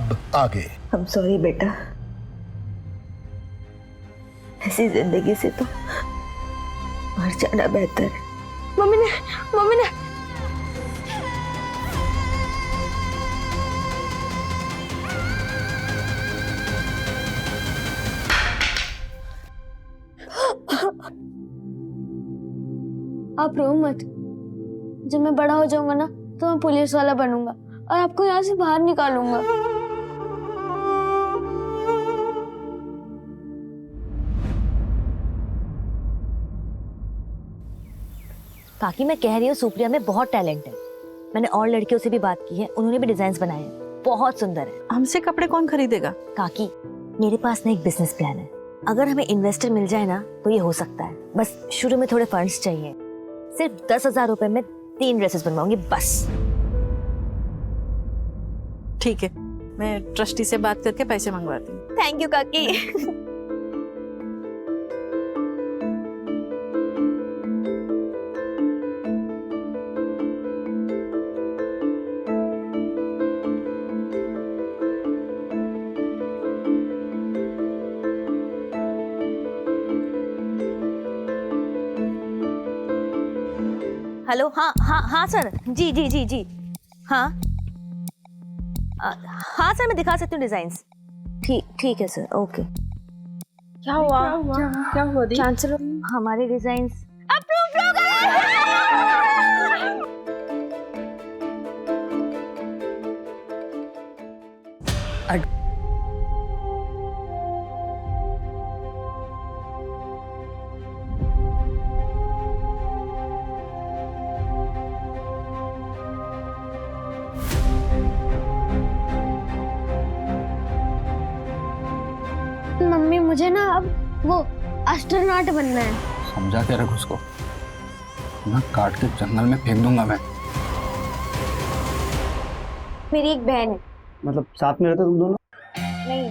अब आगे। I'm sorry बेटा, ऐसी जिंदगी से तो मर जाना बेहतर है। मम्मी ने आप रो मत, जब मैं बड़ा हो जाऊंगा ना तो मैं पुलिस वाला बनूंगा और आपको यहाँ से बाहर निकालूंगा। काकी मैं कह रही हूँ सुप्रिया में बहुत टैलेंट है। मैंने और लड़कियों से भी बात की है, उन्होंने भी डिजाइन बनाए हैं, बहुत सुंदर है। हमसे कपड़े कौन खरीदेगा? काकी मेरे पास ना एक बिजनेस प्लान है, अगर हमें इन्वेस्टर मिल जाए ना तो ये हो सकता है। बस शुरू में थोड़े फंड्स चाहिए, सिर्फ 10,000 रुपए में 3 ड्रेसेस बनवाऊंगी बस। ठीक है, मैं ट्रस्टी से बात करके पैसे मंगवाती हूँ। थैंक यू काकी। हेलो, हाँ सर, जी हाँ हाँ सर, मैं दिखा सकती हूँ डिजाइन्स। ठीक है सर, ओके। क्या हुआ दी? चांसलर, हमारे डिजाइन्स अप्रूव हो गए। मम्मी मुझे ना अब वो एस्ट्रोनॉट बनना है। समझा के रख उसको, मैं काट के जंगल में फेंक दूंगा मैं। मेरी एक बहन है। मतलब साथ में रहते तुम दोनों? नहीं,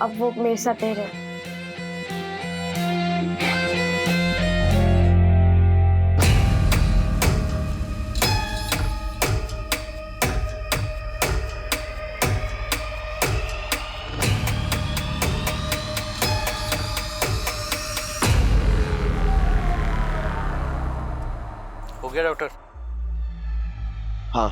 अब वो मेरे साथ रह रहे। हो गया डॉक्टर? हाँ,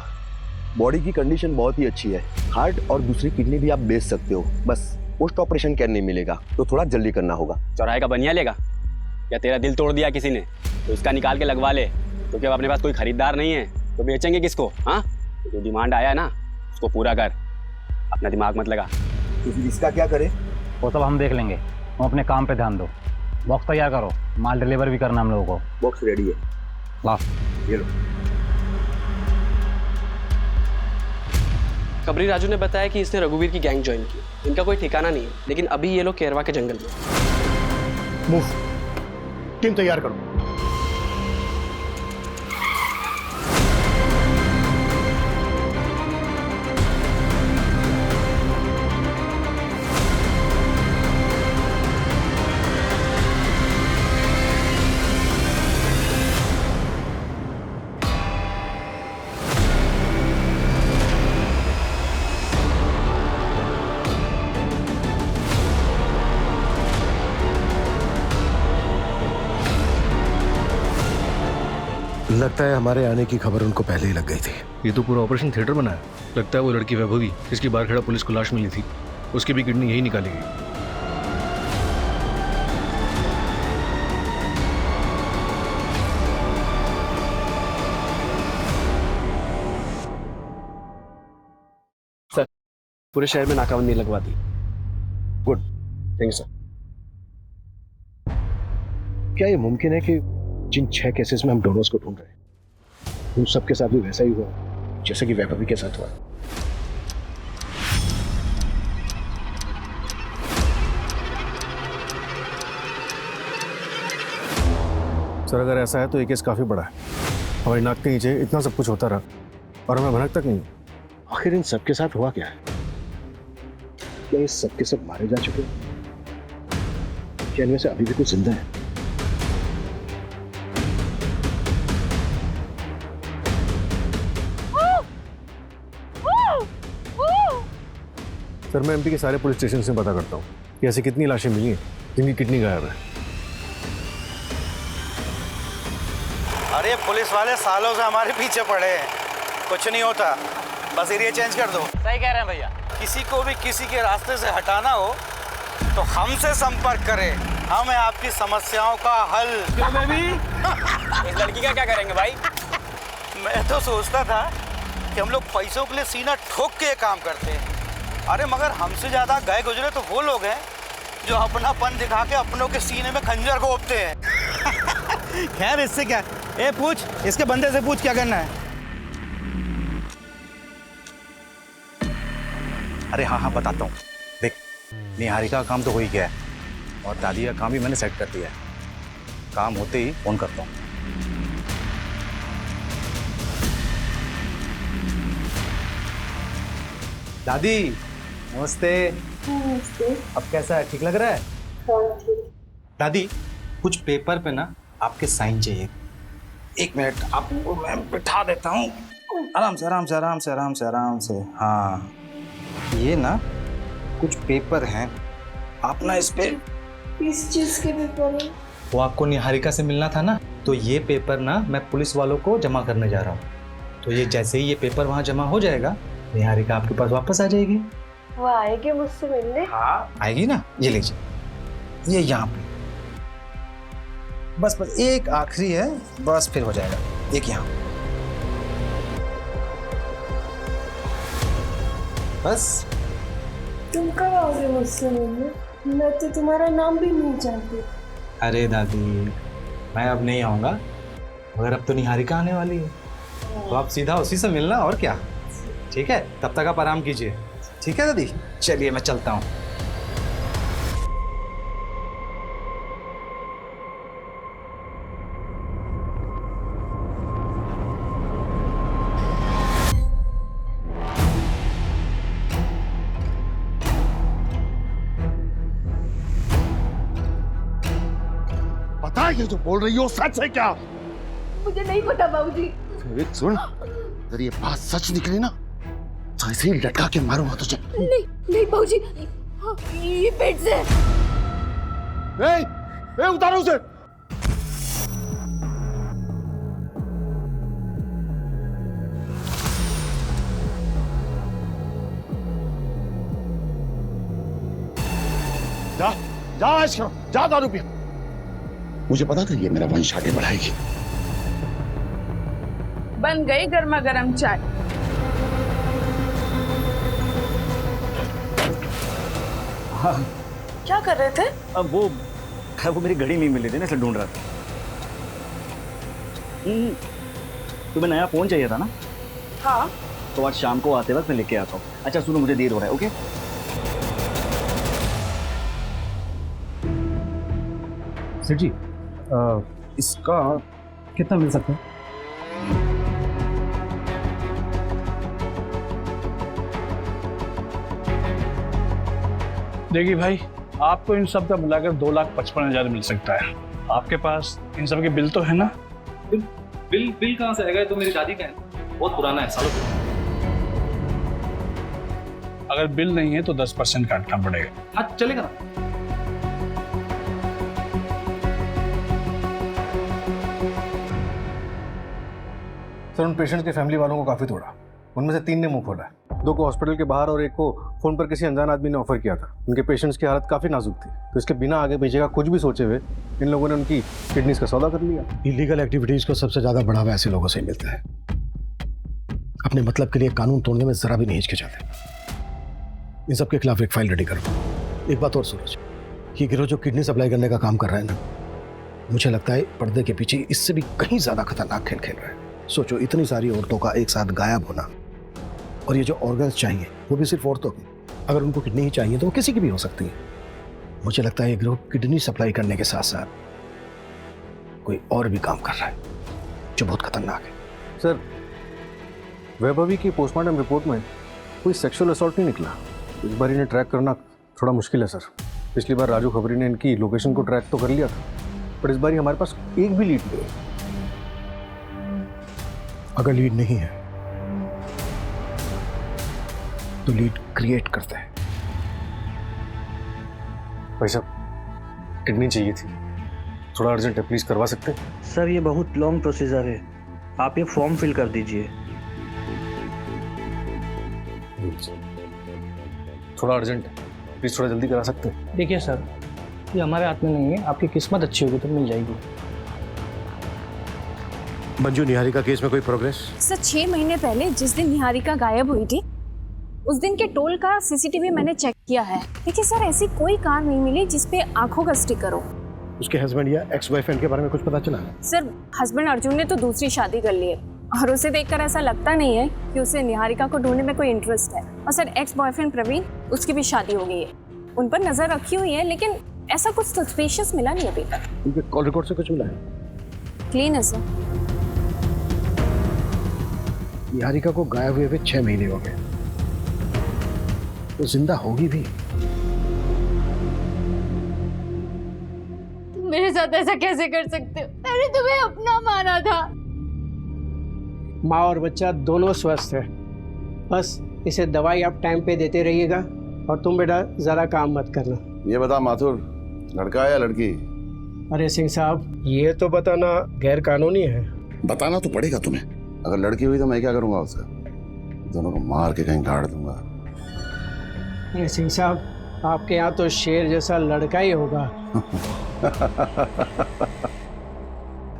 बॉडी की कंडीशन बहुत ही अच्छी है। हार्ट और दूसरी किडनी भी आप बेच सकते हो, बस पोस्ट ऑपरेशन केयर नहीं मिलेगा तो थोड़ा जल्दी करना होगा। चौराहे का बनिया लेगा या तेरा दिल तोड़ दिया किसी ने तो इसका निकाल के लगवा ले, क्योंकि अब अपने पास कोई खरीदार नहीं है तो बेचेंगे किसको? हाँ, जो डिमांड आया ना उसको पूरा कर, अपना दिमाग मत लगा। तो फिर इसका क्या करें? वो सब हम देख लेंगे, तुम अपने काम पे ध्यान दो। बॉक्स तैयार करो, माल डिलीवर भी करना हम लोगों को। बॉक्स रेडी है, ला ये लो। कबरी राजू ने बताया कि इसने रघुवीर की गैंग ज्वाइन की। इनका कोई ठिकाना नहीं है, लेकिन अभी ये लोग केरवा के जंगल में। मूव, टीम तैयार करो। लगता है हमारे आने की खबर उनको पहले ही लग गई थी। ये तो पूरा ऑपरेशन थिएटर बना है। लगता है वो लड़की वैभवी, जिसकी बारखेड़ा पुलिस को लाश मिली थी, उसकी भी किडनी यही निकाली गई। सर, पूरे शहर में नाकाबंदी लगवा दी। Good, thank you sir. क्या ये मुमकिन है कि जिन 6 केसेस में हम डोनर्स को ढूंढ रहे हैं उन सबके साथ भी वैसा ही हुआ जैसे कि वैभवी के साथ हुआ? सर अगर ऐसा है तो ये केस काफी बड़ा है। हमारी नाक के नीचे इतना सब कुछ होता रहा और हमें भनक तक नहीं। आखिर इन सबके साथ हुआ क्या है? क्या ये सबके सब मारे जा चुके हैं? क्या इनमें से अभी भी कुछ जिंदा है? सर मैं एमपी के सारे पुलिस स्टेशन से पता करता हूँ कि ऐसी कितनी लाशें मिली हैं जिनकी किडनी गायब है। अरे पुलिस वाले सालों से हमारे पीछे पड़े हैं, कुछ नहीं होता, बस एरिया चेंज कर दो। सही कह रहे हैं भैया। किसी को भी किसी के रास्ते से हटाना हो तो हमसे संपर्क करें, हम हैं आपकी समस्याओं का हल। क्यों बेबी? इस लड़की का क्या करेंगे भाई? मैं तो सोचता था कि हम लोग पैसों के लिए सीना ठोक के काम करते हैं, अरे मगर हमसे ज़्यादा गए गुजरे तो वो लोग हैं जो अपनापन दिखा के अपनों के सीने में खंजर घोंपते हैं। खैर इससे क्या, ए पूछ, इसके बंदे से पूछ क्या करना है। अरे हाँ बताता हूँ। देख, निहारिका का काम तो हो ही गया है और दादी का काम भी मैंने सेट कर दिया है। काम होते ही फोन करता हूँ। दादी नमस्ते। नमस्ते। अब कैसा है, ठीक लग रहा है? दादी कुछ पेपर पे ना आपके साइन चाहिए। 1 मिनट आपको मैं बिठा देता हूँ। आराम से आराम से आराम से आराम से आराम से। हाँ ये ना कुछ पेपर हैं, आप ना इस पे। किस चीज़ के पेपर है? वो आपको निहारिका से मिलना था ना, तो ये पेपर ना मैं पुलिस वालों को जमा करने जा रहा हूँ। तो ये जैसे ही ये पेपर वहाँ जमा हो जाएगा, निहारिका आपके पास वापस आ जाएगी। वो आएगी मुझसे मिलने? हाँ आएगी ना, ये लीजिए, ये यहाँ पे। बस बस एक आखिरी है, बस फिर हो जाएगा। एक यहाँ, बस। तुम कब आओगे मुझसे मिलने? मैं तो तुम्हारा नाम भी नहीं जानती। अरे दादी मैं अब नहीं आऊँगा, मगर अब तो निहारिका आने वाली है, तो आप सीधा उसी से मिलना, और क्या। ठीक है, तब तक आप आराम कीजिए। ठीक है दादी, चलिए मैं चलता हूँ। पता है ये जो बोल रही हो सच है क्या? मुझे नहीं पता बाबूजी। विवेक सुन, अगर ये बात सच निकली ना तो ऐसे ही लटका के मारूंगा तुझे। नहीं नहीं बाबूजी, हाँ, ये पेट से। ए, उतारो उसे। जा जा ऐश करो, जा दारू पियो। मुझे पता था ये मेरा वंश आगे बढ़ाएगी। बन गई गर्मा गर्म चाय। हाँ क्या कर रहे थे? अब वो मेरी घड़ी नहीं मिली थी ना, इसलिए ढूंढ रहा था। तुम्हें नया फोन चाहिए था ना? हाँ। तो आज शाम को आते वक्त मैं लेके आता हूँ। अच्छा सुनो, मुझे देर हो रहा है। ओके सर जी, इसका कितना मिल सकता है? देखिए भाई, आपको इन सब का मिलाकर 2,55,000 मिल सकता है। आपके पास इन सब के बिल तो है ना? बिल कहाँ से आएगा? तो मेरी दादी का है, बहुत पुराना है, सालों पुराना। अगर बिल नहीं है तो 10% काटना पड़ेगा। हाँ चलेगा ना। सर उन पेशेंट्स के फैमिली वालों को काफ़ी तोड़ा। उनमें से 3 ने मुंह खोला, 2 को हॉस्पिटल के बाहर और 1 को फ़ोन पर किसी अनजान आदमी ने ऑफर किया था। उनके पेशेंट्स की हालत काफ़ी नाजुक थी, तो इसके बिना आगे भेजे का कुछ भी सोचे हुए इन लोगों ने उनकी किडनीज का सौदा कर लिया। इलीगल एक्टिविटीज़ को सबसे ज़्यादा बढ़ावा ऐसे लोगों से मिलता है। अपने मतलब के लिए कानून तोड़ने में ज़रा भी नहीं हिचकिचाते। इन सब के खिलाफ एक फाइल रेडी करो। एक बात और सूरज, ये गिरोह जो किडनी सप्लाई करने का काम कर रहा है ना, मुझे लगता है पर्दे के पीछे इससे भी कहीं ज़्यादा खतरनाक खेल खेल रहा है। सोचो, इतनी सारी औरतों का एक साथ गायब होना, और ये जो ऑर्गन्स चाहिए वो भी सिर्फ औरतों की। अगर उनको किडनी ही चाहिए तो वो किसी की भी हो सकती है। मुझे लगता है ये गिरोह किडनी सप्लाई करने के साथ साथ कोई और भी काम कर रहा है जो बहुत खतरनाक है। सर वैभवी की पोस्टमार्टम रिपोर्ट में कोई सेक्सुअल असॉल्ट नहीं निकला। इस बार इन्हें ट्रैक करना थोड़ा मुश्किल है सर। पिछली बार राजू खबरी ने इनकी लोकेशन को ट्रैक तो कर लिया था, पर इस बार हमारे पास एक भी लीड नहीं है। अगर लीड नहीं है तो लीड क्रिएट करते हैं। भाई साहब किडनी चाहिए थी, थोड़ा अर्जेंट है, प्लीज करवा सकते हैं? सर ये बहुत लॉन्ग प्रोसीजर है, आप ये फॉर्म फिल कर दीजिए। थोड़ा अर्जेंट है, प्लीज थोड़ा जल्दी करा सकते हैं? देखिए सर, ये हमारे हाथ में नहीं है, आपकी किस्मत अच्छी होगी तो मिल जाएगी। मंजू, निहारिका केस में कोई प्रोग्रेस? सर 6 महीने पहले जिस दिन निहारिका गायब हुई थी, उस दिन के टोल का सीसीटीवी मैंने चेक किया है। देखिए सर, ऐसी कोई कार नहीं मिली जिसपे आंखों का स्टिकर हो। उसके हस्बैंड या एक्स बॉयफ्रेंड के बारे में कुछ पता चला? सर हस्बैंड अर्जुन ने तो दूसरी शादी कर ली है और उसे देखकर ऐसा लगता नहीं है कि उसे निहारिका को ढूंढने में कोई इंटरेस्ट है। और सर एक्स बॉयफ्रेंड प्रवीण, उसकी भी शादी हो गई है, उन पर नजर रखी हुई है, लेकिन ऐसा कुछ सस्पिशियस मिला नहीं अभी तक। उनके कॉल रिकॉर्ड से कुछ मिला है? क्लीन है सर। निहारिका को गायब हुए 6 महीने हो गए, तो जिंदा होगी भी? तुम मेरे साथ ऐसा कैसे कर सकते हो? मैंने तुम्हें अपना माना था। माँ और बच्चा दोनों स्वस्थ है, बस इसे दवाई आप टाइम पे देते रहिएगा और तुम बेटा ज़रा काम मत करना। ये बता माथुर, लड़का है या लड़की? अरे सिंह साहब, ये तो बताना गैर कानूनी है। बताना तो पड़ेगा तुम्हें। अगर लड़की हुई तो मैं क्या करूंगा उसका? दोनों को मार के कहीं गाड़ दूंगा। अरे सिंह साहब, आपके यहाँ तो शेर जैसा लड़का ही होगा।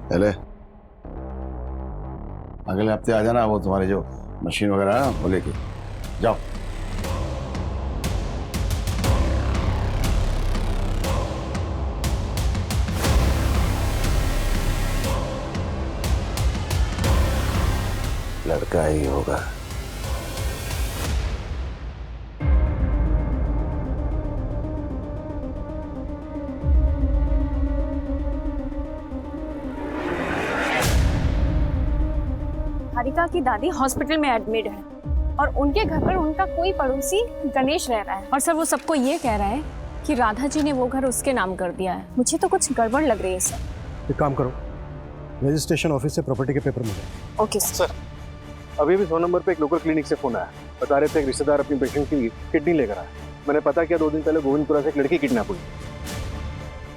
पहले अगले हफ्ते आ जाना, वो तुम्हारे जो मशीन वगैरह है ना वो लेके जाओ। लड़का ही होगा। निहारिका की दादी हॉस्पिटल में एडमिट है और उनके घर पर उनका कोई पड़ोसी गणेश रह रहा है। और सर वो सबको ये कह रहा है कि राधा जी ने वो घर उसके नाम कर दिया है। मुझे तो कुछ गड़बड़ लग रही है सर। एक काम करो, रजिस्ट्रेशन ऑफिस से प्रॉपर्टी के पेपर मिले। Okay sir. अभी भी 100 नंबर पे एक लोकल क्लिनिक से फोन आया, बता रहे थे एक रिश्तेदार अपनी पेशेंट की किडनी लेकर आया। मैंने पता किया, 2 दिन पहले गोविंदपुरा से एक लड़की किडनैप हुई।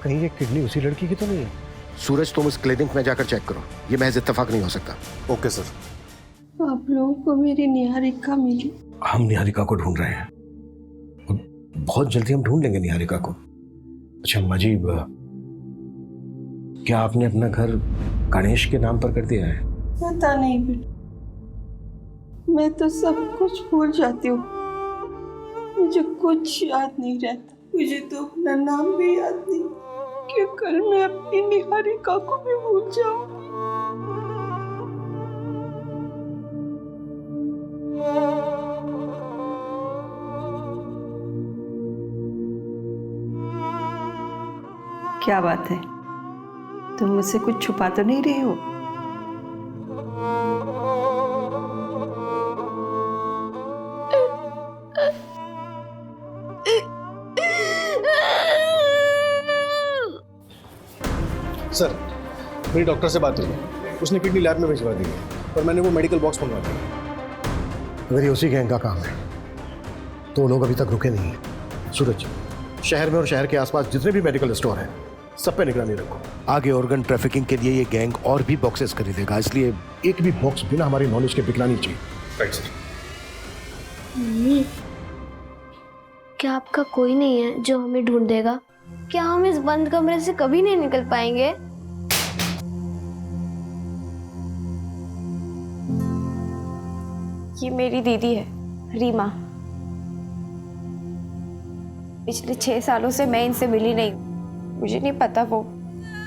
कहीं ये किडनी उसी लड़की की तो नहीं है? सूरज, तुम उस क्लिनिक में जाकर चेक करो, ये महज इत्तेफाक नहीं हो सकता। Okay sir. आप लोगों को मेरी निहारिका मिली? हम निहारिका को ढूंढ रहे हैं, बहुत जल्दी हम ढूंढ लेंगे निहारिका को। अच्छा मजीब, क्या आपने अपना घर गणेश के नाम पर कर दिया है? पता नहीं बेटा, मैं तो सब कुछ भूल जाती हूँ, मुझे कुछ याद नहीं रहता। मुझे तो अपना नाम भी याद नहीं कि कल मैं अपनी निहारिका को भी भूल जाऊंगी। क्या बात है, तुम मुझसे कुछ छुपा तो नहीं रहे हो? सर मेरी डॉक्टर से बात हुई, उसने किडनी लैब में भिजवा दी है और मैंने वो मेडिकल बॉक्स मंगवा दिया। अगर ये उसी गैंग का काम है तो वो लोग अभी तक रुके नहीं हैं। सूरज, शहर में और शहर के आसपास जितने भी मेडिकल स्टोर हैं सब पे निगरानी रखो। आगे ऑर्गन ट्रैफिकिंग के लिए ये गैंग और भी बॉक्सेस खरीदेगा, इसलिए एक भी बॉक्स बिना हमारी नॉलेज के बिकना नहीं चाहिए। Right sir. मम्मी, क्या आपका कोई नहीं है जो हमें ढूंढ देगा? क्या हम इस बंद कमरे से कभी नहीं निकल पाएंगे? ये मेरी दीदी है रीमा। पिछले 6 सालों से मैं इनसे मिली नहीं, मुझे नहीं पता वो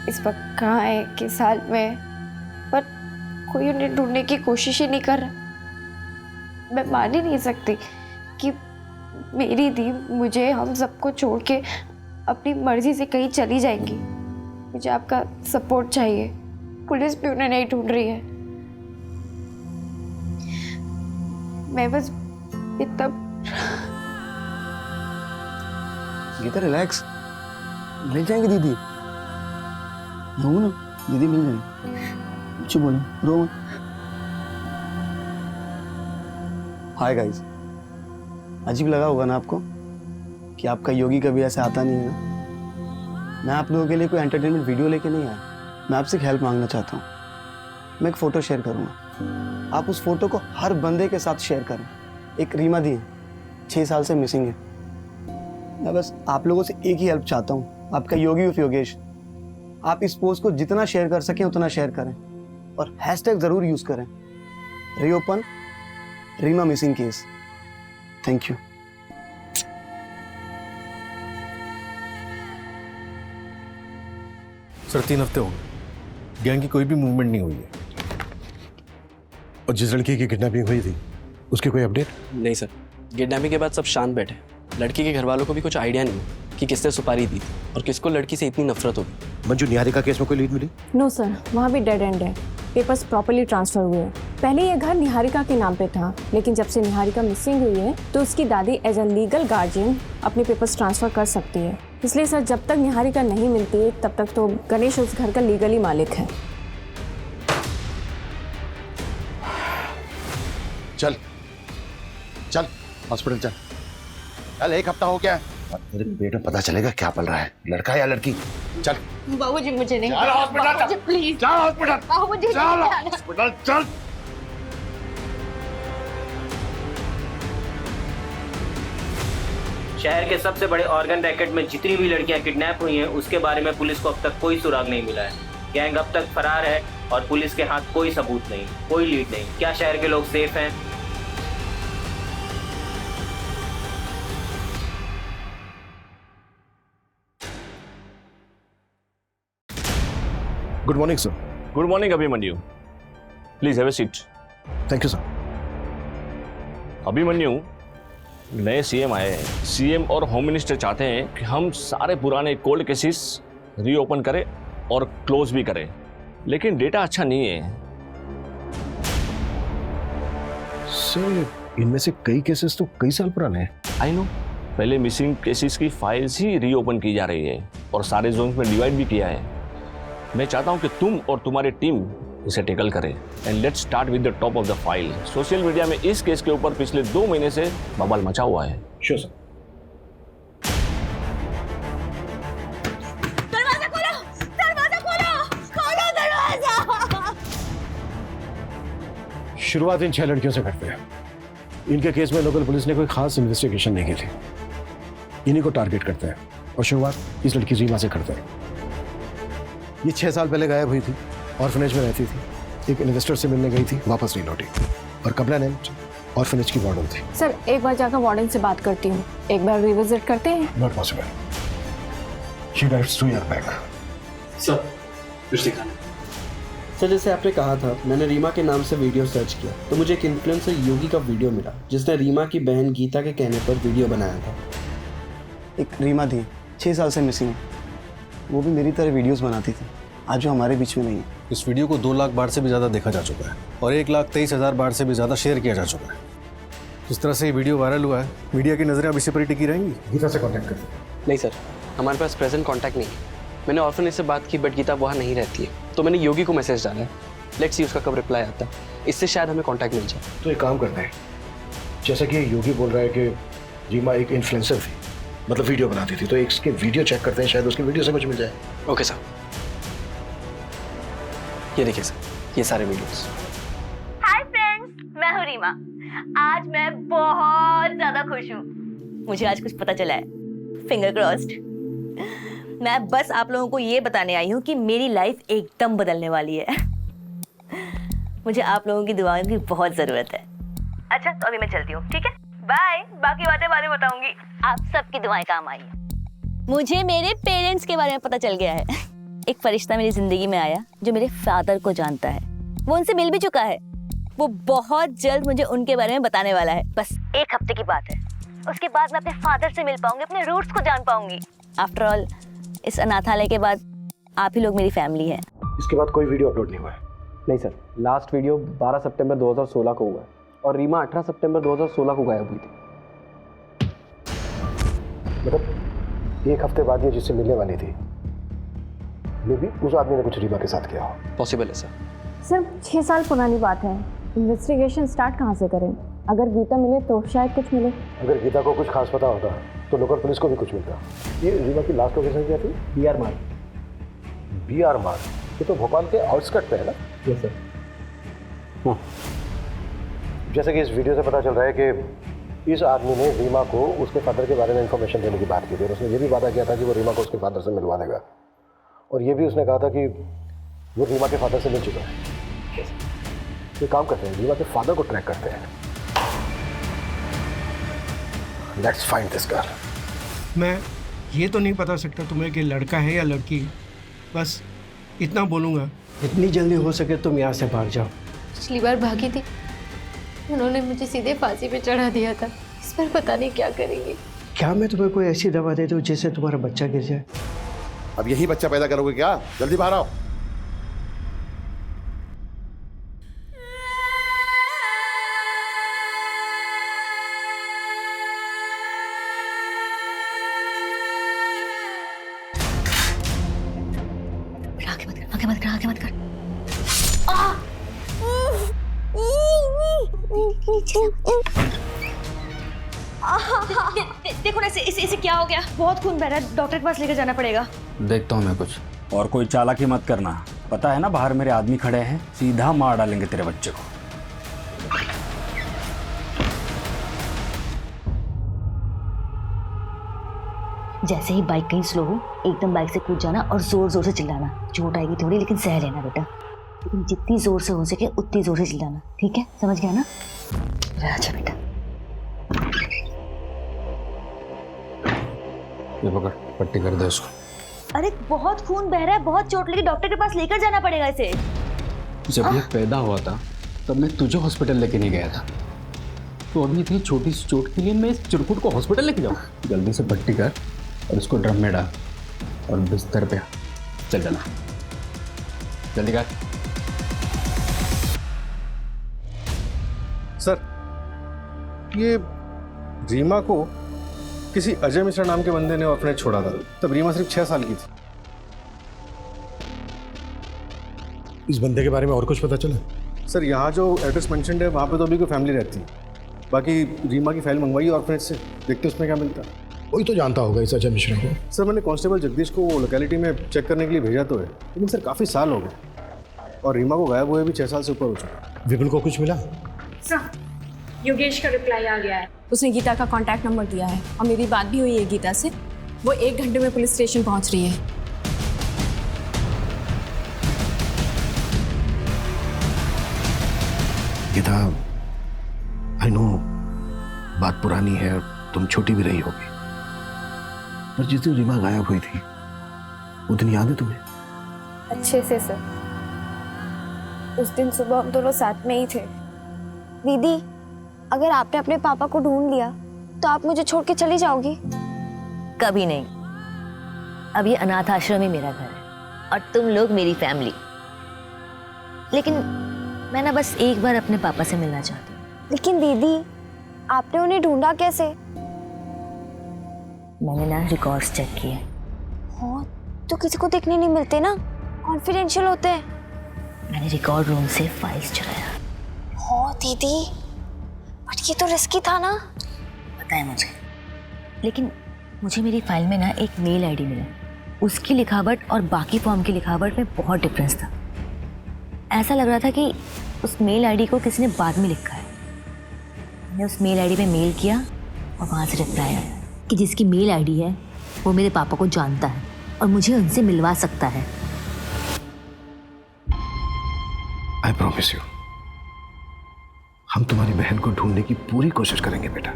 इस वक्त कहाँ है, किस हाल में है, पर कोई उन्हें ढूंढने की कोशिश ही नहीं कर रहा। मैं मान ही नहीं सकती कि मेरी दी मुझे, हम सबको छोड़ के अपनी मर्जी से कहीं चली जाएंगी। मुझे आपका सपोर्ट चाहिए, पुलिस भी उन्हें नहीं ढूंढ रही है। मैं बस इतना। गीता रिलैक्स, मिल जाएंगे दीदी। रो ना, दीदी मिल जाएंगे, कुछ बोलो, रो मत। हाय गाइस, अजीब लगा होगा ना आपको कि आपका योगी कभी ऐसे आता नहीं है ना? मैं आप लोगों के लिए कोई एंटरटेनमेंट वीडियो लेके नहीं आया, मैं आपसे हेल्प मांगना चाहता हूँ। मैं एक फ़ोटो शेयर करूँगा, आप उस फोटो को हर बंदे के साथ शेयर करें। एक रीमा दी है, 6 साल से मिसिंग है। मैं बस आप लोगों से एक ही हेल्प चाहता हूँ, आपका योगी ऑफ योगेश। आप इस पोस्ट को जितना शेयर कर सकें उतना शेयर करें और हैशटैग ज़रूर यूज़ करें, reopen Reema missing case. Thank you. Sir 3 हफ्ते हो गए, गैंग की कोई भी मूवमेंट नहीं हुई है। और जिस लड़की की किडनैपिंग हुई थी उसकी कोई अपडेट? नहीं सर, किडनैपिंग के बाद सब शांत बैठे। लड़की के घर वालों को भी कुछ आइडिया नहीं कि किसने सुपारी दी थी और किसको लड़की से इतनी नफरत होगी। मंजू, निहारिका केस में कोई लीड मिली? नो सर, वहाँ भी डेड एंड है। पेपर्स प्रॉपर्ली ट्रांसफर हुए हैं। पहले ये घर निहारिका के नाम पे था, लेकिन जब से निहारिका मिसिंग हुई है तो उसकी दादी एज अ लीगल गार्जियन अपने पेपर्स ट्रांसफर कर सकती है। इसलिए सर, जब तक निहारिका नहीं मिलती तब तक तो गणेश उस घर का लीगली मालिक है। चल चल हॉस्पिटल चल। चल, 1 हफ्ता हो गया, तेरे पेट में पता चलेगा क्या पल रहा है, लड़का या लड़की। चल बाबूजी, मुझे नहीं, चल हॉस्पिटल, चल प्लीज, चल हॉस्पिटल, बाबूजी चल हॉस्पिटल, चल। शहर के सबसे बड़े ऑर्गन रैकेट में जितनी भी लड़कियां किडनैप हुई हैं उसके बारे में पुलिस को अब तक कोई सुराग नहीं मिला है। गैंग अब तक फरार है और पुलिस के हाथ कोई सबूत नहीं, कोई लीड नहीं। क्या शहर के लोग सेफ हैं? Good morning sir. Good morning Abhimanyu, please have a seat. Thank you sir. Abhimanyu, नए सीएम आए हैं। सीएम और होम मिनिस्टर चाहते हैं कि हम सारे पुराने कोल्ड केसेस रीओपन करें और क्लोज भी करें, लेकिन डेटा अच्छा नहीं है। सर, इनमें से कई केसेस तो कई साल पुराने हैं। आई नो, पहले मिसिंग केसेस की फाइल्स ही रीओपन की जा रही है और सारे जोन्स में डिवाइड भी किया है। मैं चाहता हूं कि तुम और तुम्हारी टीम इसे टेकल करें and let's start with the top of the file. Social media में इस केस के ऊपर पिछले 2 महीने से बवाल मचा हुआ है। Sure sir. दरवाजा खोलो, दरवाजा खोलो, खोलो दरवाजा। शुरुआत इन 6 लड़कियों से करते हैं। इनके केस में लोकल पुलिस ने कोई खास इन्वेस्टिगेशन नहीं की थी। इन्हीं को टारगेट करते हैं और शुरुआत इस लड़की रीमा से करते हैं। ये 6 साल पहले गायब हुई थी, ऑर्फनेज में रहती थी, एक इन्वेस्टर से मिलने गई थी, वापस नहीं लौटी और कंप्लेनेंट ऑर्फनेज की वार्डन थी। सर, एक बार जाकर वार्डन से बात करती हूँ, एक बार रिविजिट करते हैं। Not possible, she died 2 years back. Sir, कुछ दिखाना। सर, जैसे आपने कहा था, मैंने रीमा के नाम से वीडियो सर्च किया तो मुझे एक इन्फ्लुएंसर योगी का वीडियो मिला जिसने रीमा की बहन गीता के कहने पर वीडियो बनाया था। एक रीमा थी, 6 साल से मिसिंग है। वो भी मेरी तरह वीडियोस बनाती थी, आज वो हमारे बीच में नहीं है। इस वीडियो को 2 लाख बार से भी ज़्यादा देखा जा चुका है और 1,23,000 बार से भी ज़्यादा शेयर किया जा चुका है। जिस तरह से ये वीडियो वायरल हुआ है, मीडिया की नज़रें अब इसी पर ही टिकी रहेंगी। गीता से कांटेक्ट कर। नहीं सर, हमारे पास प्रेजेंट कांटेक्ट नहीं है। मैंने ऑर्फनेज से बात की बट गीता वहाँ नहीं रहती है, तो मैंने योगी को मैसेज डाला है। लेट्स सी उसका कब रिप्लाई आता है, इससे शायद हमें कांटेक्ट मिल जाए। तो एक काम करते हैं, जैसा कि योगी बोल रहा है कि रीमा एक इन्फ्लुएंसर थी, मतलब वीडियो बनाती थी, तो एक इसके वीडियो चेक करते हैं, शायद उसकी वीडियो से कुछ मिल जाए। Okay sir. ये देखिए सर, ये सारे वीडियोस। हाय फ्रेंड्स, मैं हूँ रीमा। आज मैं बहुत ज्यादा खुश हूँ। मुझे आज कुछ पता चला है, फिंगर क्रॉस्ड। मैं बस आप लोगों को ये बताने आई हूँ कि मेरी लाइफ एकदम बदलने वाली है। मुझे आप लोगों की दुआओं की बहुत जरूरत है। अच्छा, तो अभी मैं चलती हूँ, ठीक है? बाय। बाकी बातें बाद में बताऊंगी। आप सबकी दुआएं काम आई। मुझे मेरे पेरेंट्स के बारे में पता चल गया है। एक फरिश्ता मेरी जिंदगी में आया जो मेरे फादर को जानता है। वो उनसे मिल भी चुका है। वो बहुत जल्द मुझे उनके बारे में बताने वाला है। बस 1 हफ्ते की बात है। उसके बाद मैं अपने फादर से मिल पाऊंगी, अपने रूट्स को जान पाऊंगी। आफ्टर ऑल, इस अनाथालय के बाद आप ही लोग मेरी फैमिली है। इसके बाद कोई वीडियो अपलोड नहीं हुआ है? नहीं सर, लास्ट वीडियो 12 सितंबर 2016 को हुआ है और रीमा 18 सितंबर 2016 को गायब हुई थी। मतलब 1 हफ्ते बाद ये जिससे मिलने वाली थी, मे भी उस आदमी ने कुछ रीमा के साथ किया हो। पॉसिबल है सर। सर, 6 साल पुरानी बात है, इन्वेस्टिगेशन स्टार्ट कहाँ से करें? अगर गीता मिले तो शायद कुछ मिले। अगर गीता को कुछ खास पता होता तो लोकल पुलिस को भी कुछ मिलता। ये रीमा की लास्ट लोकेशन क्या थी? BR मार्ग। BR मार्ग, ये तो भोपाल के आउटस्कर्ट पे है ना? Yes sir. जैसे कि इस वीडियो से पता चल रहा है कि इस आदमी ने रीमा को उसके फादर के बारे में इंफॉर्मेशन देने की बात की थी और उसने ये भी वादा किया था कि वो रीमा को उसके फादर से मिलवा देगा, और ये भी उसने कहा था कि वो रीमा के फादर से मिल चुका है। ये काम करते हैं, रीमा के फादर को ट्रैक करते हैं। Let's find this girl. मैं ये तो नहीं बता सकता तुम्हें कि लड़का है या लड़की, बस इतना बोलूँगा, इतनी जल्दी हो सके तुम यहाँ से भाग जाओ। पिछली बार भागी थी, उन्होंने मुझे सीधे फांसी पे चढ़ा दिया था। इस बार पता नहीं क्या करेंगे। क्या मैं तुम्हें कोई ऐसी दवा दे दूँ जिससे तुम्हारा बच्चा गिर जाए? अब यही बच्चा पैदा करोगे क्या? जल्दी बाहर आओ। आगे मत कर। देखो ना इसे क्या हो गया? बहुत खून बह रहा है, डॉक्टर के पास लेकर जाना पड़ेगा। देखता हूँ मैं कुछ। और कोई चालाकी मत करना, पता है ना बाहर मेरे आदमी खड़े हैं, सीधा मार डालेंगे तेरे बच्चे को। जैसे ही बाइक कहीं स्लो हो, एकदम बाइक से कूद जाना और जोर जोर से चिल्लाना। चोट आएगी थोड़ी लेकिन सह लेना बेटा, लेकिन जितनी जोर से हो सके उतनी जोर से चिल्लाना, ठीक है? समझ गया ना? अच्छा बेटा। ये पकड़, पट्टी कर दे उसको। अरे बहुत खून बह रहा है, बहुत चोट लगी, डॉक्टर के पास लेकर जाना पड़ेगा इसे। जब ये पैदा हुआ था तब मैं तुझे हॉस्पिटल लेके नहीं गया था, तो अभी इतनी छोटी सी चोट के लिए मैं इस चिरकुट को हॉस्पिटल लेके जाऊँ? जल्दी से पट्टी कर और इसको ड्रम में डाल और बिस्तर पे चल चला, जल्दी कर। सर, ये रीमा को किसी अजय मिश्रा नाम के बंदे ने ऑर्फनेज छोड़ा था, तब रीमा सिर्फ 6 साल की थी। इस बंदे के बारे में और कुछ पता चला? सर, यहाँ जो एड्रेस मेंशन्ड है वहाँ पे तो अभी कोई फैमिली रहती है। बाकी रीमा की फाइल मंगवाई ऑर्फनेज से, देखते उसमें क्या मिलता है। कोई तो जानता होगा इस अजय मिश्रा को। सर, मैंने कांस्टेबल जगदीश को वो लोकेलिटी में चेक करने के लिए भेजा तो है, लेकिन सर काफ़ी साल हो गए और रीमा को गायब हुए भी 6 साल से ऊपर हो चुका। विपुल को कुछ मिला? सर, योगेश का रिप्लाई आ गया है। उसने गीता का कांटेक्ट नंबर दिया है और मेरी बात भी हुई है गीता से। वो 1 घंटे में पुलिस स्टेशन पहुंच रही है। गीता, आई नो बात पुरानी है और तुम छोटी भी रही होगी, पर जिस दिन रीमा गायब हुई थी वो दिन याद है तुम्हें? अच्छे से सर। उस दिन सुबह हम दोनों साथ में ही थे। दीदी, अगर आपने अपने पापा को ढूंढ लिया तो आप मुझे छोड़ के चली जाओगी? कभी नहीं। अब ये अनाथ आश्रम ही मेरा घर है और तुम लोग मेरी फैमिली। लेकिन मैं ना बस एक बार अपने पापा से मिलना चाहती हूँ। लेकिन दीदी, आपने उन्हें ढूंढा कैसे? मैंने ना रिकॉर्ड्स चेक किए। हाँ, तो किसी को देखने नहीं मिलते ना, कॉन्फिडेंशियल होते हैं। मैंने रिकॉर्ड रूम से फाइल्स चुराया। हाँ दीदी, बट ये तो रिस्की था ना। पता है मुझे, लेकिन मुझे मेरी फाइल में ना एक मेल आईडी मिला। उसकी लिखावट और बाकी फॉर्म की लिखावट में बहुत डिफरेंस था। ऐसा लग रहा था कि उस मेल आईडी को किसी ने बाद में लिखा है। मैंने उस मेल आईडी पे मेल किया और वहाँ से रिप्लाई आया कि जिसकी मेल आईडी है वो मेरे पापा को जानता है और मुझे उनसे मिलवा सकता है। आई प्रॉमिस यू, हम तुम्हारी बहन को ढूंढने की पूरी कोशिश करेंगे बेटा।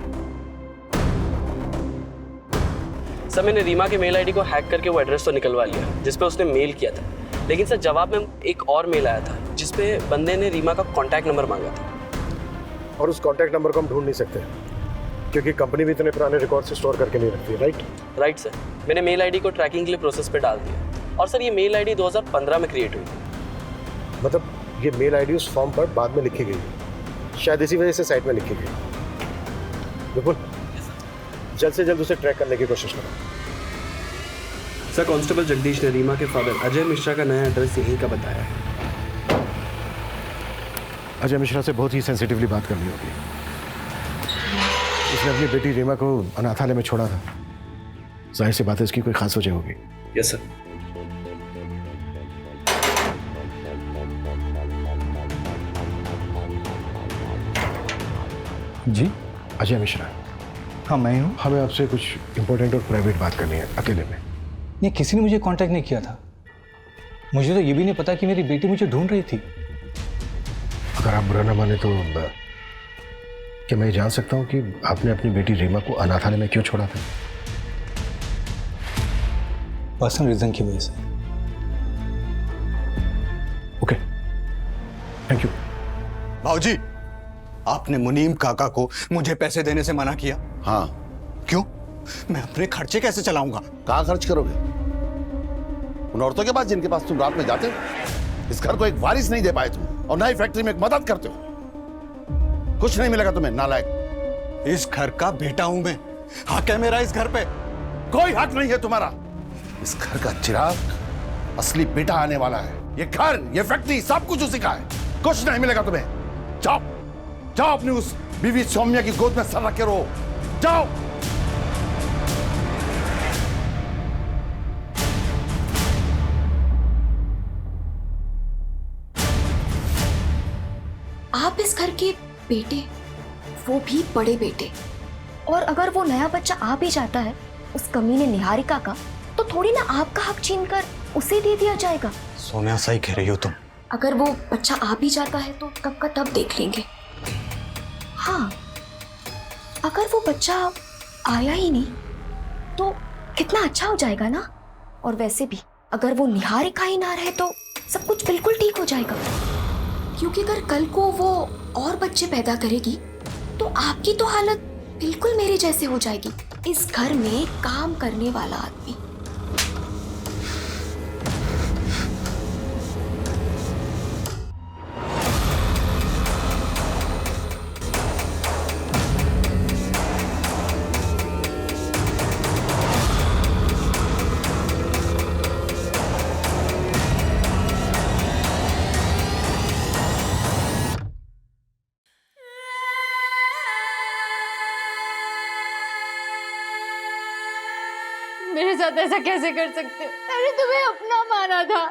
सर, मैंने रीमा के मेल आईडी को हैक करके वो एड्रेस तो निकलवा लिया जिस पे उसने मेल किया था, लेकिन सर जवाब में एक और मेल आया था जिस पे बंदे ने रीमा का कॉन्टैक्ट नंबर मांगा था। और उस कॉन्टैक्ट नंबर को हम ढूंढ नहीं सकते क्योंकि कंपनी भी इतने पुराने रिकॉर्ड से स्टोर करके नहीं रखती, राइट सर। मैंने मेल आईडी को ट्रैकिंग के लिए प्रोसेस पे डाल दिया और सर ये मेल आईडी 2015 में क्रिएट हुई थी। मतलब ये मेल आईडी उस फॉर्म पर बाद में लिखी गई, शायद इसी वजह से साइट में लिखी गई। बिल्कुल, जल्द से जल्द उसे ट्रैक करने की कोशिश करो। सर, कांस्टेबल जगदीश ने रीमा के फादर अजय मिश्रा का नया एड्रेस यहीं का बताया है। अजय मिश्रा से बहुत ही सेंसिटिवली बात करनी होगी। उसने अपनी बेटी रीमा को अनाथालय में छोड़ा था। जाहिर सी बात है इसकी कोई खास वजह होगी। Yes sir. जी अजय मिश्रा। हाँ मैं ही हूँ। हमें आपसे कुछ इंपॉर्टेंट और प्राइवेट बात करनी है, अकेले में। नहीं, किसी ने मुझे कांटेक्ट नहीं किया था। मुझे तो ये भी नहीं पता कि मेरी बेटी मुझे ढूंढ रही थी। अगर आप बुरा ना माने तो क्या मैं जान सकता हूँ कि आपने अपनी बेटी रीमा को अनाथालय में क्यों छोड़ा था? पर्सनल रीजन की वजह से। Okay, thank you. भाऊजी, आपने मुनीम काका को मुझे पैसे देने से मना किया। हाँ। क्यों? मैं अपने खर्चे कैसे चलाऊंगा? कहाँ खर्च करोगे? उन औरतों के पास जिनके पास तुम रात में जाते हो? इस घर को एक वारिस नहीं दे पाए तुम, और ना ही फैक्ट्री में एक मदद करते हो। कुछ नहीं मिलेगा तुम्हें, नालायक। इस घर का बेटा हूं मैं। हक है मेरा इस घर पे। कोई हक नहीं है तुम्हारा। इस घर का चिराग असली बेटा आने वाला है। ये घर, ये फैक्ट्री, सब कुछ उसी का है। कुछ नहीं मिलेगा तुम्हें। जाओ जाओ, अपनी उस बीवी सौम्या की गोद में सर रख के रहो। जाओ। आप इस घर के बेटे, वो भी बड़े बेटे, और अगर वो नया बच्चा आ भी जाता है उस कमीने निहारिका का, तो थोड़ी ना आपका हक छीनकर उसे दे दिया जाएगा। सोनिया सही कह रही हो तुम। अगर वो बच्चा आ भी जाता है तो कब का तब देख लेंगे। हाँ, अगर वो बच्चा आया ही नहीं तो कितना अच्छा हो जाएगा ना। और वैसे भी अगर वो निहारिका ही ना रहे तो सब कुछ बिल्कुल ठीक हो जाएगा, क्योंकि अगर कल को वो और बच्चे पैदा करेगी तो आपकी तो हालत बिल्कुल मेरे जैसे हो जाएगी। इस घर में काम करने वाला आदमी। मेरे साथ ऐसा कैसे कर सकते हो? मैंने तुम्हें अपना माना था।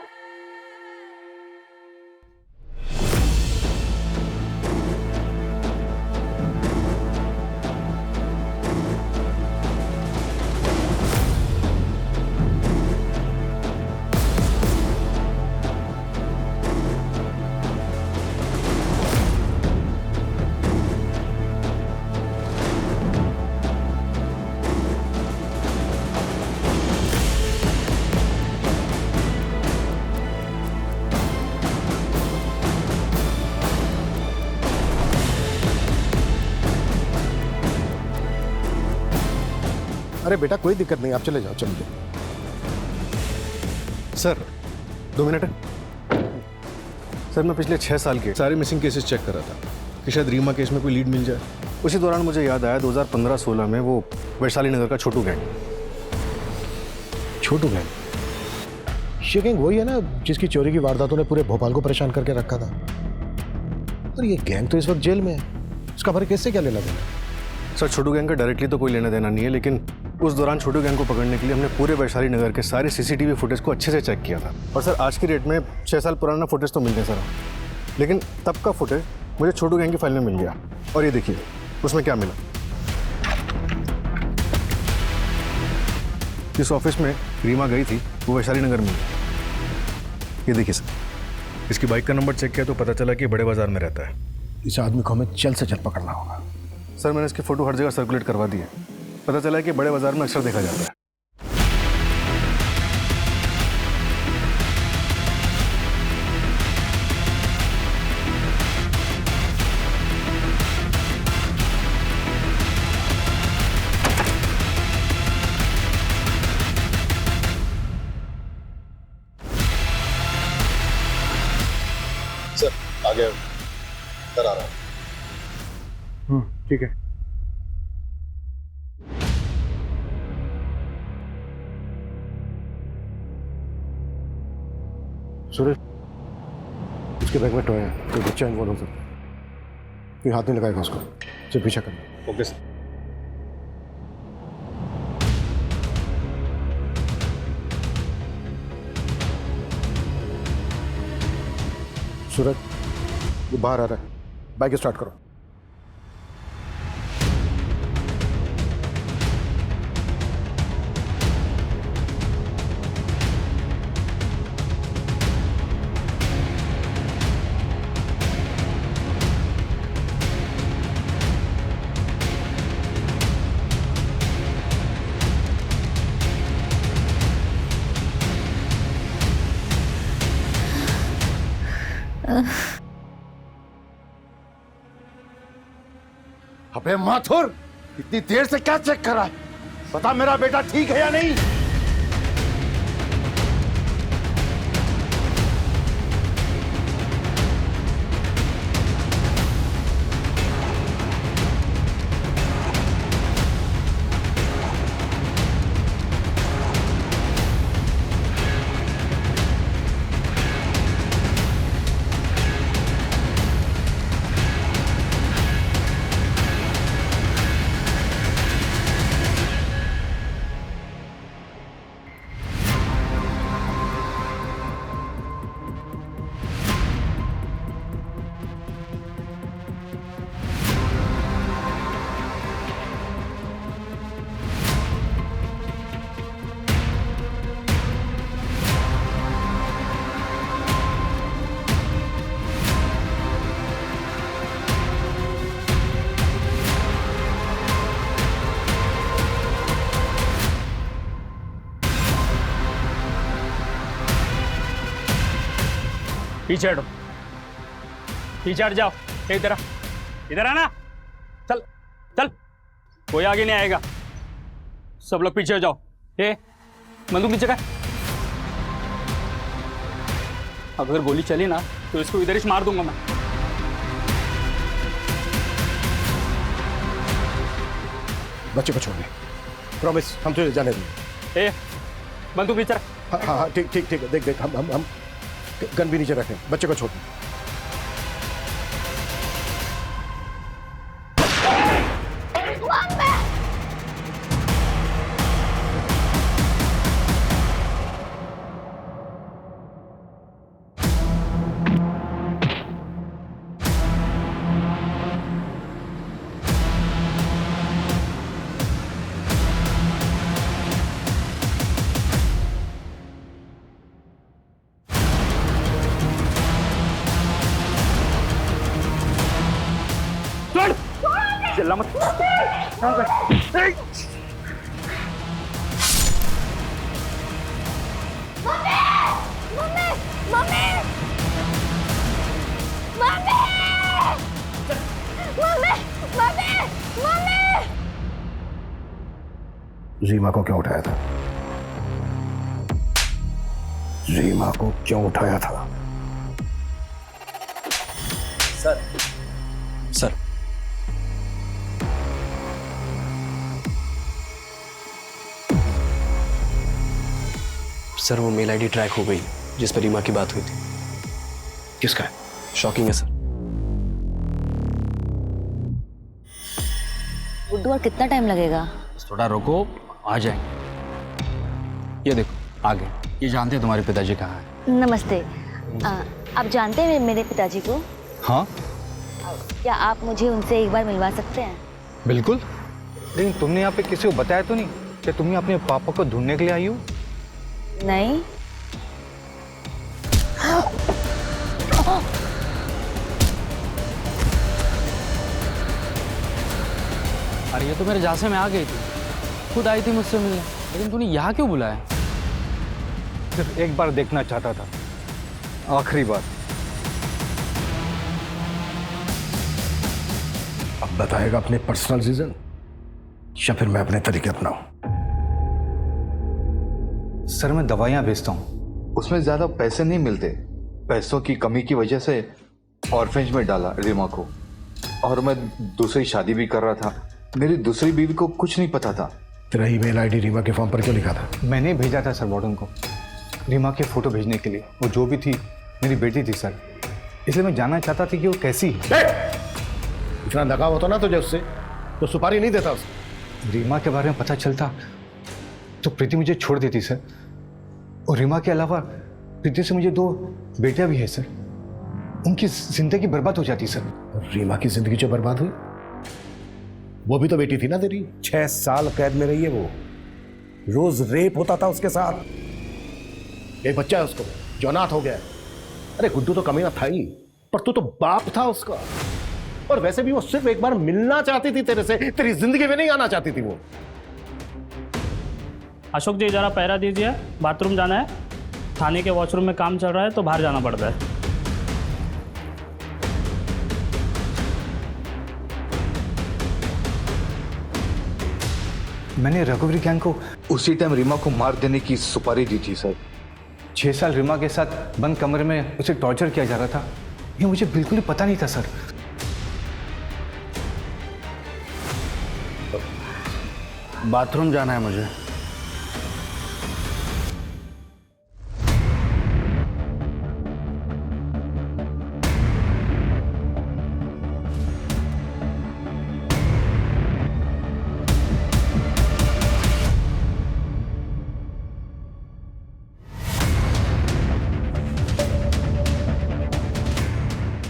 अरे बेटा कोई दिक्कत नहीं, आप चले जाओ, चलिए। Sir 2 minute. सर मैं पिछले 6 साल के सारे मिसिंग केसेस चेक कर रहा था कि शायद रीमा केस में कोई लीड मिल जाए। उसी दौरान मुझे याद आया 2015-16 में वो वैशाली नगर का छोटू गैंग। छोटू गैंग? ये गैंग वही है ना जिसकी चोरी की वारदातों ने पूरे भोपाल को परेशान करके रखा था। और ये गैंग तो इस वक्त जेल में है, उसका हमारे केस से क्या लेना देना? सर छोटू गैंग का डायरेक्टली तो कोई लेना देना नहीं है, लेकिन उस दौरान छोटू गैंग को पकड़ने के लिए हमने पूरे वैशाली नगर के सारे सीसीटीवी फुटेज को अच्छे से चेक किया था। और सर आज की डेट में 6 साल पुराना फुटेज तो मिल गया सर, लेकिन तब का फुटेज मुझे छोटू गैंग की फाइल में मिल गया। और ये देखिए उसमें क्या मिला। जिस ऑफिस में रीमा गई थी वो वैशाली नगर में। ये देखिए सर, इसकी बाइक का नंबर चेक किया तो पता चला कि बड़े बाजार में रहता है। इस आदमी को हमें जल्द से जल्द पकड़ना होगा। सर मैंने इसकी फ़ोटो हर जगह सर्कुलेट करवा दी है, पता चला है कि बड़े बाजार में अक्सर देखा जाता है। सर आगे सर आ रहा हूँ। ठीक है। सुरेश, उसके बैग में टॉय है, कोई बच्चा इन्वॉल्व हो सकता है। कोई हाथ नहीं लगाएगा उसको, सिर्फ पीछा करना। Okay sir. सूरज, वो बाहर आ रहा है, बाइक स्टार्ट करो। अबे माथुर, इतनी देर से क्या चेक कर रहा है? बता मेरा बेटा ठीक है या नहीं? पीछे हटो, पीछे हट जाओ। इधर इधर आना, चल चल, कोई आगे नहीं आएगा, सब लोग पीछे हो जाओ। बंदूक नीचे कर। अगर गोली चली ना तो इसको इधर ही मार दूंगा मैं। बच्चे को छोड़ने, प्रॉमिस, हम तुझे जाने देंगे। बंदूक नीचे रख। हाँ हाँ ठीक ठीक ठीक है, देख देख, हम गन भी नीचे रखें, बच्चे को छोड़। चिल्ला मत। रीमा को क्यों उठाया था? रीमा को क्यों उठाया था? सर सर सर वो मेल आईडी ट्रैक हो गई जिस पर रीमा की बात हुई थी। किसका है? शॉकिंग है सर। गुड्डू, और कितना टाइम लगेगा? थोड़ा रुको, आ जाएंगे। ये देखो आ गए। ये जानते हैं तुम्हारे पिताजी कहाँ हैं? नमस्ते। आप जानते हैं मेरे पिताजी को? हाँ क्या आप मुझे उनसे एक बार मिलवा सकते हैं? बिल्कुल, लेकिन तुमने यहाँ पे किसी को बताया तो नहीं कि तुम अपने पापा को ढूंढने के लिए आई हो? नहीं। अरे ये तो मेरे झांसे में आ गई थी, खुद आई थी मुझसे मिलने, लेकिन तूने यहाँ क्यों बुलाया? सिर्फ एक बार देखना चाहता था, आखिरी बार। अब बताएगा अपने पर्सनल रीजन या फिर मैं अपने तरीके अपनाऊं? सर मैं दवाइयाँ बेचता हूँ, उसमें ज्यादा पैसे नहीं मिलते। पैसों की कमी की वजह से ऑर्फेंज में डाला रीमा को, और मैं दूसरी शादी भी कर रहा था। मेरी दूसरी बीवी को कुछ नहीं पता था। तेरा ईमेल आईडी रीमा के फॉर्म पर क्यों लिखा था? मैंने भेजा था सर वार्डन को रीमा के फोटो भेजने के लिए। वो जो भी थी मेरी बेटी थी सर, इसलिए मैं जानना चाहता था कि वो कैसी है। इतना लगाव होता ना तुझे उससे तो सुपारी नहीं देता उसे। रीमा के बारे में पता चलता तो प्रीति मुझे छोड़ देती सर, और रीमा के अलावा प्रीति से मुझे 2 बेटियां भी है सर। उनकी जिंदगी बर्बाद हो जाती सर। रीमा की जिंदगी जो बर्बाद हुई, वो भी तो बेटी थी ना तेरी। 6 साल कैद में रही है वो, रोज रेप होता था उसके साथ। एक बच्चा है उसको जो अनाथ हो गया है। अरे गुड्डू तो कमीना था ही, पर तू तो बाप था उसका। और वैसे भी वो सिर्फ एक बार मिलना चाहती थी तेरे से, तेरी जिंदगी में नहीं आना चाहती थी वो। अशोक जी जरा पहरा दीजिए, बाथरूम जाना है। थाने के वॉशरूम में काम चल रहा है तो बाहर जाना पड़ता है। मैंने रघुवीर गैंग को उसी टाइम रीमा को मार देने की सुपारी दी थी सर। 6 साल रीमा के साथ बंद कमरे में उसे टॉर्चर किया जा रहा था, ये मुझे बिल्कुल ही पता नहीं था सर। बाथरूम जाना है मुझे।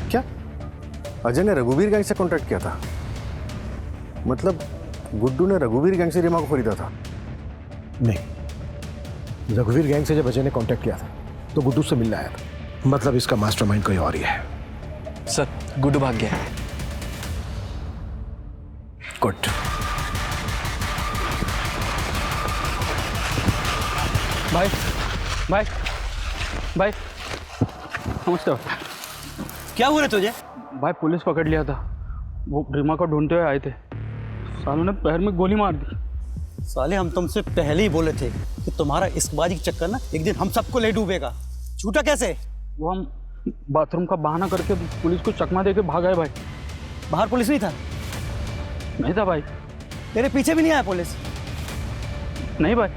क्या अजय ने रघुवीर गैंग से कॉन्ट्रैक्ट किया था? मतलब गुड्डू ने रघुवीर गैंग से रीमा को खरीदा था? नहीं, रघुवीर गैंग से जब अजय ने कांटेक्ट किया था तो गुड्डू से मिलने आया था। मतलब इसका मास्टरमाइंड कोई और ही है। सर गुड्डू भाग गया है। गुड। भाई भाई भाई नमस्ते। क्या हुआ तुझे? भाई पुलिस पकड़ लिया था, वो रीमा को ढूंढते हुए आए थे। सालों ने पैर में गोली मार दी। साले हम तुमसे पहले ही बोले थे कि तुम्हारा इश्कबाजी का चक्कर ना एक दिन हम सबको ले डूबेगा। छूटा कैसे? वो हम बाथरूम का बहाना करके पुलिस को चकमा देके भाग आए भाई। बाहर पुलिस नहीं था? नहीं था भाई। तेरे पीछे भी नहीं आया पुलिस? नहीं भाई।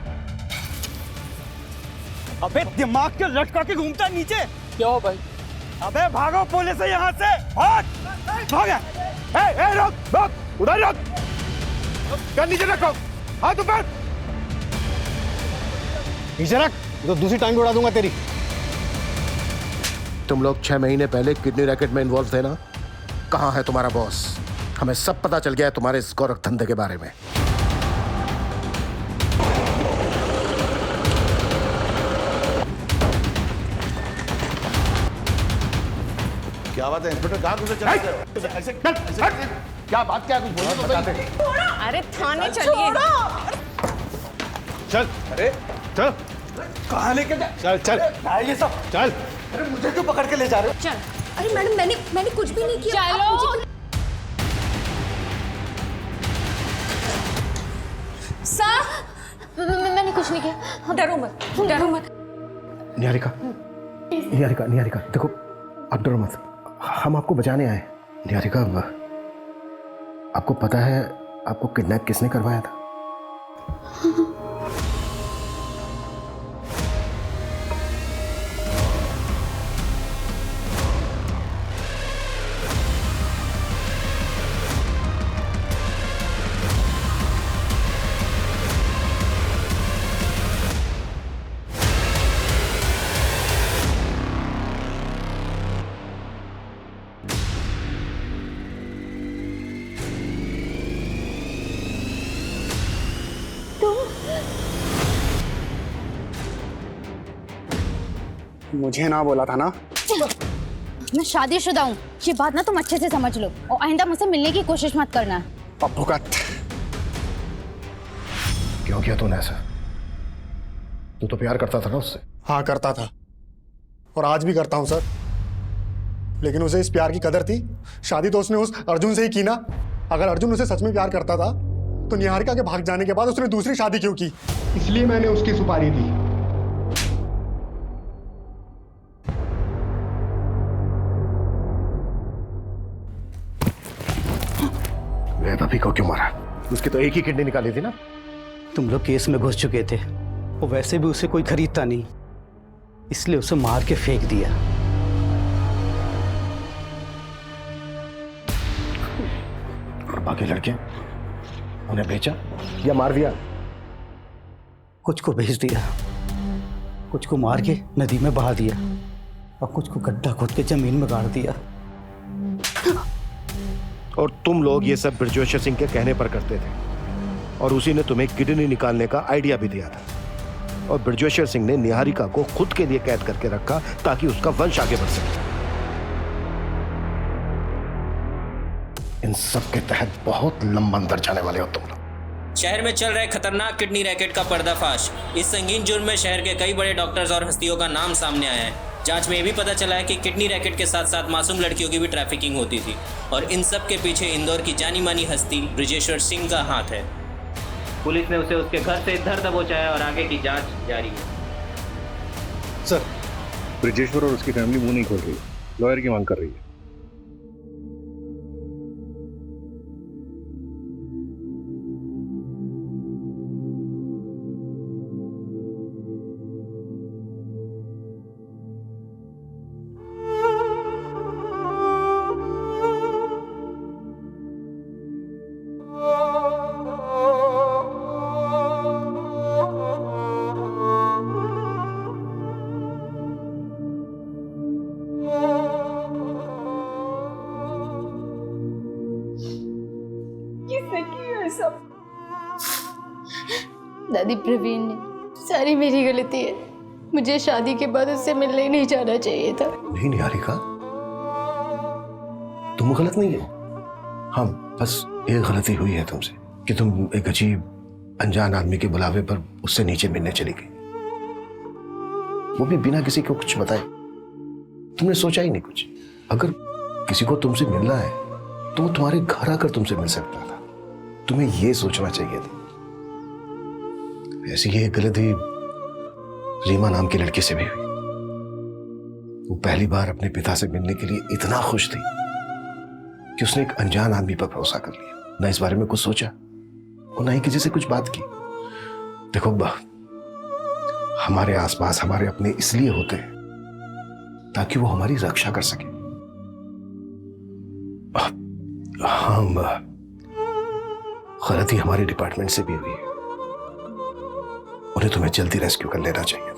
अबे दिमाग के लटका के घूमता नीचे। क्या हो भाई? अबे भागो पुलिस है यहाँ से। भाग भाग। रुक रुक, उधर रुक, कर नीचे रखो, हाथ ऊपर नीचे रख, तो दूसरी टांग उड़ा दूंगा तेरी। तुम लोग 6 महीने पहले किडनी रैकेट में इन्वॉल्व थे ना? कहाँ है तुम्हारा बॉस? हमें सब पता चल गया है तुम्हारे इस गोरख धंधे के बारे में। क्या बात है इंस्पेक्टर, कहाँ घुसे चले गए? ऐसे क्या बात, क्या कुछ बोलो तो बताते। अरे थाने चलिए। चल, अरे चल, कहाँ लेके जा? चल चल ये सब चल। अरे मुझे क्यों पकड़ के ले जा रहे हो? चल। अरे मैडम मैंने कुछ भी नहीं किया। चलो। सर मैंने कुछ नहीं किया। डरो मत, डरो मत। निहारिका, निहारिका, निहारिका, देखो आप डरो मत, हम आपको बचाने आए। निहारिका, आपको पता है आपको किडनैप किसने करवाया था? मुझे ना बोला था ना? मैं शादीशुदा हूँ, ये बात ना तुम अच्छे से समझ लो और आइंदा मुझसे मिलने की कोशिश मत करना। भुगत। क्यों किया तूने ऐसा? तू तो प्यार करता था ना उससे? हाँ करता था, और आज भी करता हूँ सर। लेकिन उसे इस प्यार की कदर थी, शादी तो उसने उस अर्जुन से ही की ना। अगर अर्जुन उसे सच में प्यार करता था तो निहारिका के भाग जाने के बाद उसने दूसरी शादी क्यों की? इसलिए मैंने उसकी सुपारी दी। भाभी को क्यों मारा? उसकी तो एक ही किडनी निकाली थी ना। तुम लोग केस में घुस चुके थे और वैसे भी उसे कोई खरीदता नहीं, इसलिए उसे मार के फेंक दिया। और बाकी लड़के उन्हें बेचा या मार दिया? कुछ को भेज दिया, कुछ को मार के नदी में बहा दिया। और कुछ को गड्ढा खोद के जमीन में गाड़ दिया। और तुम लोग ये सब ब्रजेश्वर सिंह के कहने पर करते थे, और उसी ने तुम्हें किडनी निकालने का आइडिया भी दिया था। और ब्रजेश्वर सिंह ने निहारिका को खुद के लिए कैद करके रखा ताकि उसका वंश आगे बढ़ सके। इन सब के तहत बहुत लंबा अंदर जाने वाले हो तुम लोग। शहर में चल रहे खतरनाक किडनी रैकेट का पर्दाफाश। इस संगीन जुर्म में शहर के कई बड़े डॉक्टर्स और हस्तियों का नाम सामने आया है। जांच में यह भी पता चला है कि किडनी रैकेट के साथ साथ मासूम लड़कियों की भी ट्रैफिकिंग होती थी, और इन सब के पीछे इंदौर की जानी मानी हस्ती ब्रजेश्वर सिंह का हाथ है। पुलिस ने उसे उसके घर से धर दबोचा है और आगे की जांच जारी है। सर, ब्रजेश्वर और उसकी फैमिली मुंह नहीं खोल रही, लॉयर की मांग कर रही है। दादी, प्रवीण ने सारी मेरी गलती है। मुझे शादी के बाद उससे मिलने ही नहीं जाना चाहिए था। नहीं निहारिका, तुम गलत नहीं हो। हाँ, बस एक गलती हुई है तुमसे कि तुम एक अजीब अनजान आदमी के बुलावे पर उससे नीचे मिलने चली गई, वो भी बिना किसी को कुछ बताए। तुमने सोचा ही नहीं कुछ। अगर किसी को तुमसे मिलना है तो वो तुम्हारे घर आकर तुमसे मिल सकता था। तुम्हें ये सोचना चाहिए था। ऐसी ही एक गलती रीमा नाम की लड़की से भी हुई। वो पहली बार अपने पिता से मिलने के लिए इतना खुश थी कि उसने एक अनजान आदमी पर भरोसा कर लिया। ना इस बारे में कुछ सोचा और ना ही किसी से कुछ बात की। देखो, हमारे आसपास हमारे अपने इसलिए होते हैं ताकि वो हमारी रक्षा कर सके। हाँ, गलती हमारे डिपार्टमेंट से भी हुई है। उन्हें तुम्हें जल्दी रेस्क्यू कर लेना चाहिए।